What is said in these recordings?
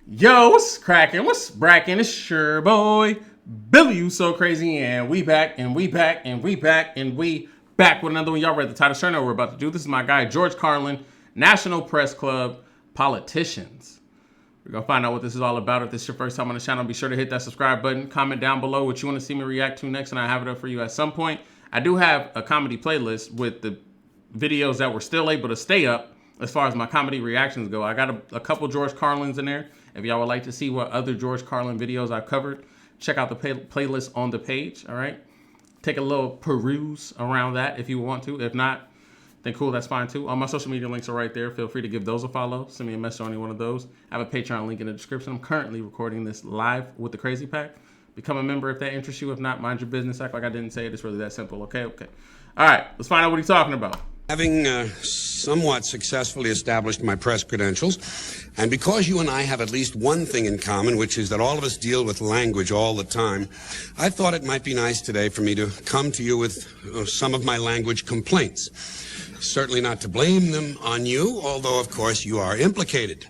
Yo, what's cracking? What's bracking? It's your boy, BillyYouSoCrazy, and we back with another one. Y'all read the title. Sure know what we're about to do. This is my guy, George Carlin, National Press Club, Politicians. We're going to find out what this is all about. If this is your first time on the channel, be sure to hit that subscribe button. Comment down below what you want to see me react to next, and I'll have it up for you at some point. I do have a comedy playlist with the videos that were still able to stay up as far as my comedy reactions go. I got a couple George Carlins in there. If y'all would like to see what other George Carlin videos I've covered, check out the playlist on the page, all right? Take a little peruse around that if you want to. If not, then cool, that's fine too. All my social media links are right there. Feel free to give those a follow. Send me a message on any one of those. I have a Patreon link in the description. I'm currently recording this live with the Crazy Pack. Become a member if that interests you. If not, mind your business. Act like I didn't say it. It's really that simple, okay? Okay. All right, let's find out what he's talking about. Having somewhat successfully established my press credentials, and because you and I have at least one thing in common, which is that all of us deal with language all the time, I thought it might be nice today for me to come to you with some of my language complaints. Certainly not to blame them on you, although, of course, you are implicated.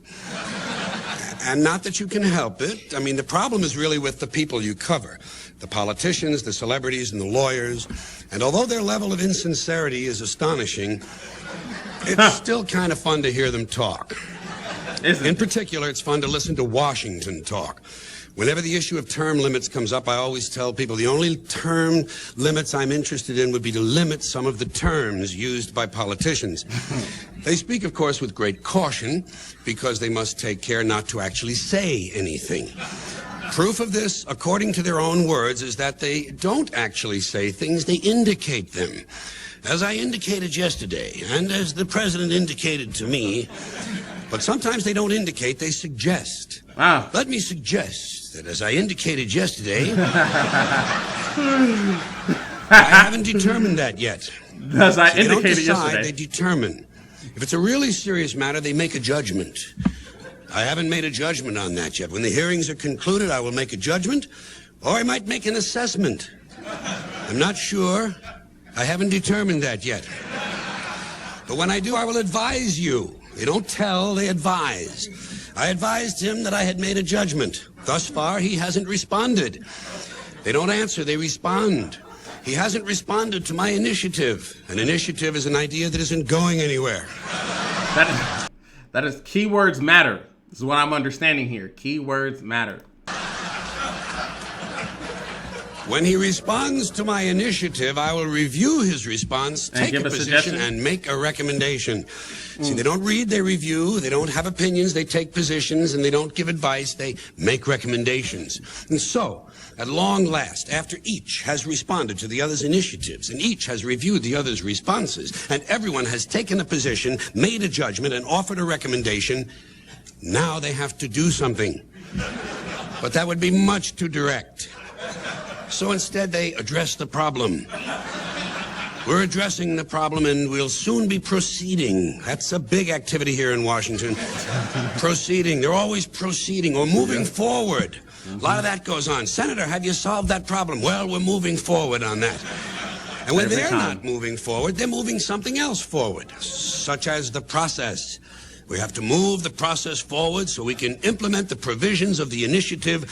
And not that you can help it. I mean, the problem is really with the people you cover. The politicians, the celebrities, and the lawyers. And although their level of insincerity is astonishing, it's still kind of fun to hear them talk. In particular, it's fun to listen to Washington talk. Whenever the issue of term limits comes up, I always tell people the only term limits I'm interested in would be to limit some of the terms used by politicians. They speak, of course, with great caution because they must take care not to actually say anything. Proof of this, according to their own words, is that they don't actually say things, they indicate them. As I indicated yesterday, and as the president indicated to me, but sometimes they don't indicate, they suggest. Wow. Let me suggest that as I indicated yesterday, I haven't determined that yet. As I They don't indicated decide, yesterday. they determine. If it's a really serious matter, they make a judgment. I haven't made a judgment on that yet. When the hearings are concluded, I will make a judgment, or I might make an assessment. I'm not sure. I haven't determined that yet. But when I do, I will advise you. They don't tell, they advise. I advised him that I had made a judgment. Thus far, he hasn't responded. They don't answer, they respond. He hasn't responded to my initiative. An initiative is an idea that isn't going anywhere. That is keywords matter. This is what I'm understanding here. Keywords matter. When he responds to my initiative, I will review his response, take a position, and make a recommendation. See, they don't read, they review. They don't have opinions, they take positions, and they don't give advice, they make recommendations. And so, at long last, after each has responded to the other's initiatives, and each has reviewed the other's responses, and everyone has taken a position, made a judgment, and offered a recommendation, now they have to do something. But that would be much too direct. So instead, they address the problem. We're addressing the problem, and we'll soon be proceeding. That's a big activity here in Washington. Proceeding. They're always proceeding or moving forward. A lot of that goes on. Senator, have you solved that problem? Well, we're moving forward on that. And when they're not moving forward, they're moving something else forward, such as the process. We have to move the process forward so we can implement the provisions of the initiative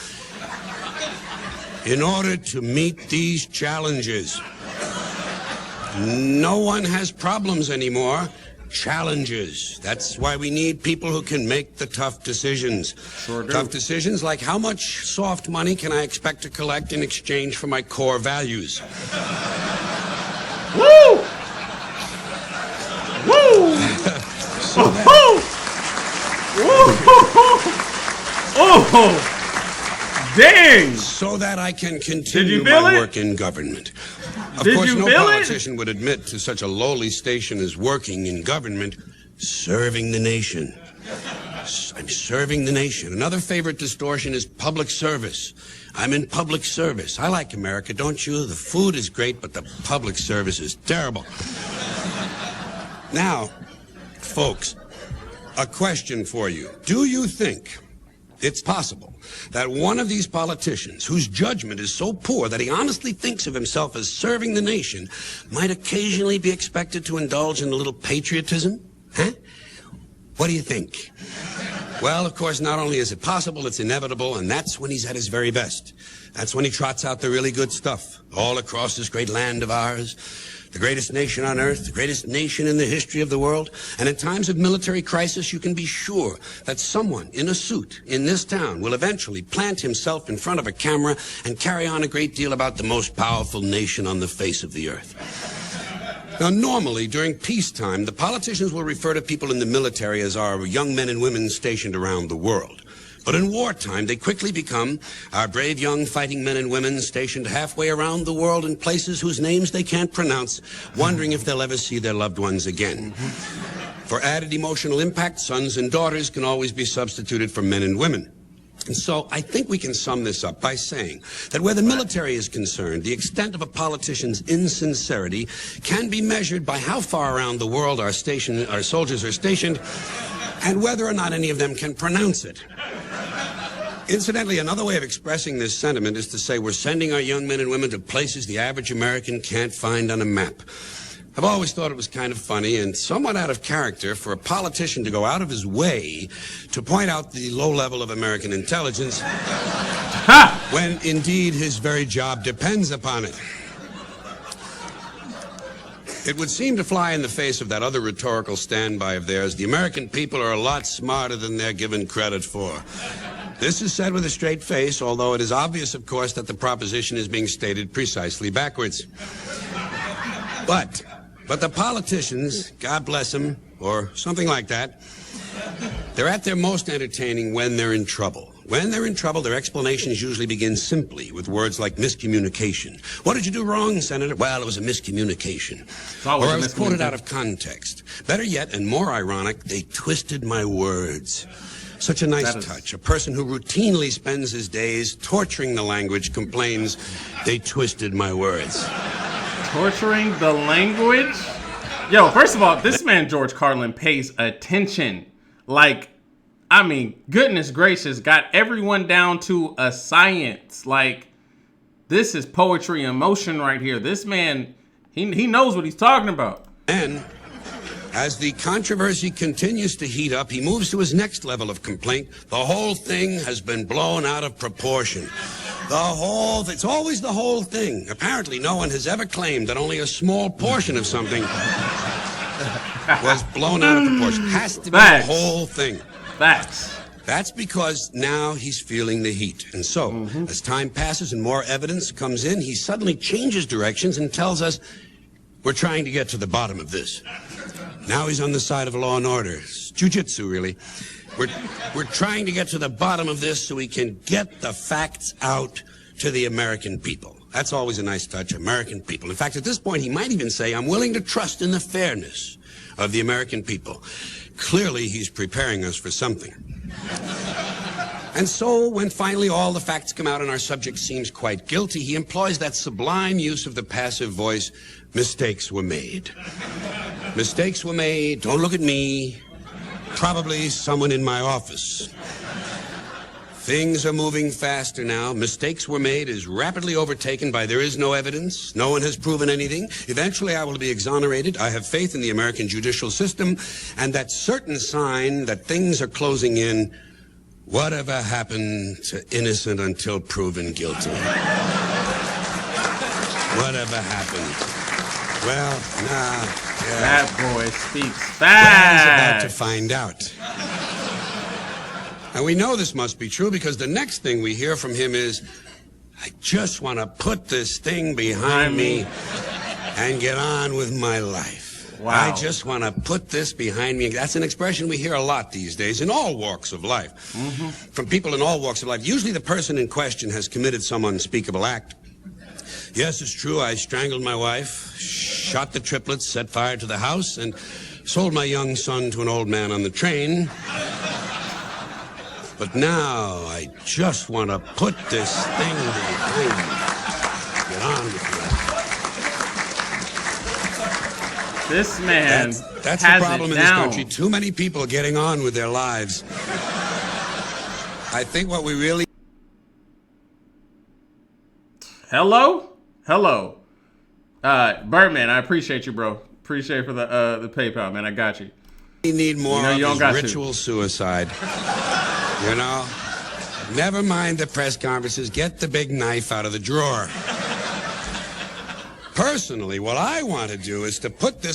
in order to meet these challenges. No one has problems anymore. Challenges. That's why we need people who can make the tough decisions. Sure do. Tough decisions like how much soft money can I expect to collect in exchange for my core values? Woo! Woo! Oh, dang! So that I can continue my work in government. Of course, no politician would admit to such a lowly station as working in government, serving the nation. I'm serving the nation. Another favorite distortion is public service. I'm in public service. I like America, don't you? The food is great, but the public service is terrible. Now, folks, a question for you. Do you think it's possible that one of these politicians, whose judgment is so poor that he honestly thinks of himself as serving the nation, might occasionally be expected to indulge in a little patriotism? Huh? What do you think? Well, of course, not only is it possible, it's inevitable, and that's when he's at his very best. That's when he trots out the really good stuff all across this great land of ours. The greatest nation on earth, the greatest nation in the history of the world. And in times of military crisis, you can be sure that someone in a suit in this town will eventually plant himself in front of a camera and carry on a great deal about the most powerful nation on the face of the earth. Now, normally, during peacetime, the politicians will refer to people in the military as our young men and women stationed around the world. But in wartime, they quickly become our brave young fighting men and women stationed halfway around the world in places whose names they can't pronounce, wondering if they'll ever see their loved ones again. For added emotional impact, sons and daughters can always be substituted for men and women. And so I think we can sum this up by saying that where the military is concerned, the extent of a politician's insincerity can be measured by how far around the world our soldiers are stationed and whether or not any of them can pronounce it. Incidentally, another way of expressing this sentiment is to say we're sending our young men and women to places the average American can't find on a map. I've always thought it was kind of funny and somewhat out of character for a politician to go out of his way to point out the low level of American intelligence when indeed his very job depends upon it. It would seem to fly in the face of that other rhetorical standby of theirs. The American people are a lot smarter than they're given credit for. This is said with a straight face, although it is obvious, of course, that the proposition is being stated precisely backwards. But the politicians, God bless them, or something like that, they're at their most entertaining when they're in trouble. When they're in trouble, their explanations usually begin simply with words like miscommunication. What did you do wrong, Senator? Well, it was a miscommunication. Or I was quoted out of context. Better yet, and more ironic, they twisted my words. Such a nice touch. A person who routinely spends his days torturing the language complains, they twisted my words. Torturing the language? Yo, first of all, this man, George Carlin, pays attention. Like, I mean, goodness gracious, got everyone down to a science. Like, this is poetry in motion right here. This man, he knows what he's talking about. And as the controversy continues to heat up, he moves to his next level of complaint. The whole thing has been blown out of proportion. It's always the whole thing. Apparently, no one has ever claimed that only a small portion of something was blown out of proportion. It has to be the whole thing. Facts. That's because now he's feeling the heat. And so, as time passes and more evidence comes in, he suddenly changes directions and tells us, we're trying to get to the bottom of this. Now he's on the side of law and order. It's jiu-jitsu, really. We're trying to get to the bottom of this so we can get the facts out to the American people. That's always a nice touch, American people. In fact, at this point, he might even say, I'm willing to trust in the fairness of the American people. Clearly, he's preparing us for something. And so, when finally all the facts come out and our subject seems quite guilty, he employs that sublime use of the passive voice, mistakes were made. Mistakes were made, don't look at me, probably someone in my office. Things are moving faster now. Mistakes were made is rapidly overtaken by there is no evidence. No one has proven anything. Eventually I will be exonerated. I have faith in the American judicial system and that certain sign that things are closing in. Whatever happened to innocent until proven guilty? Whatever happened? Well, yeah. That boy speaks fast. Well, he's about to find out. And we know this must be true because the next thing we hear from him is, I just want to put this thing behind me and get on with my life. Wow. I just want to put this behind me. That's an expression we hear a lot these days in all walks of life. From people in all walks of life. Usually the person in question has committed some unspeakable act. Yes, it's true, I strangled my wife, shot the triplets, set fire to the house, and sold my young son to an old man on the train. But now I just want to put this thing behind me. Get on with it. This man that's has the problem it in this down. country. Too many people getting on with their lives. I think what we really... Hello? Birdman, I appreciate you, bro. Appreciate for the PayPal, man. I got you. need more you of is ritual suicide. You know? Never mind the press conferences. Get the big knife out of the drawer. Personally, what I want to do is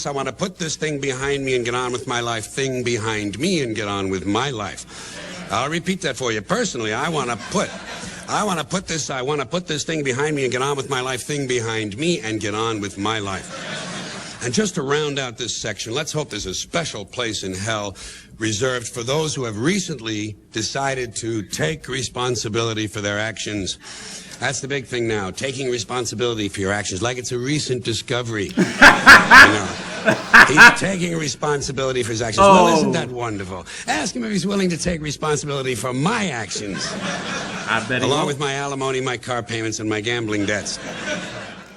I want to put this thing behind me and get on with my life. Thing behind me and get on with my life. I'll repeat that for you. Personally, I want to put this thing behind me and get on with my life. Thing behind me and get on with my life. And just to round out this section, let's hope there's a special place in hell reserved for those who have recently decided to take responsibility for their actions. That's the big thing now, taking responsibility for your actions, like it's a recent discovery. You know, he's taking responsibility for his actions. Oh. Well, isn't that wonderful? Ask him if he's willing to take responsibility for my actions. I bet he along won't. with my alimony, my car payments, and my gambling debts.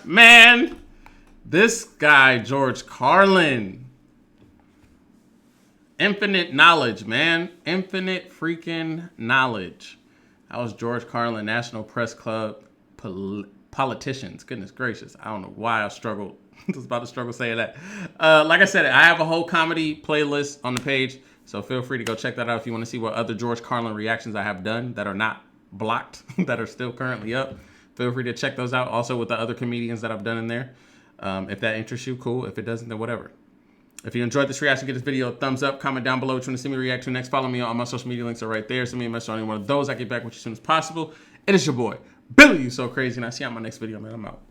Man, this guy, George Carlin. Infinite knowledge, man. Infinite freaking knowledge. That was George Carlin, National Press Club, politicians. Goodness gracious. I don't know why I struggled. I was about to struggle saying that. Like I said, I have a whole comedy playlist on the page, so feel free to go check that out if you want to see what other George Carlin reactions I have done that are not blocked, that are still currently up. Feel free to check those out. Also with the other comedians that I've done in there. If that interests you, cool. If it doesn't, then whatever. If you enjoyed this reaction, give this video a thumbs up. Comment down below what you want to see me react to next. Follow me on all my social media links are right there. Send me a message on any one of those. I get back with you as soon as possible. It is your boy, BillyYouSoCrazy, and I'll see you on my next video, man. I'm out.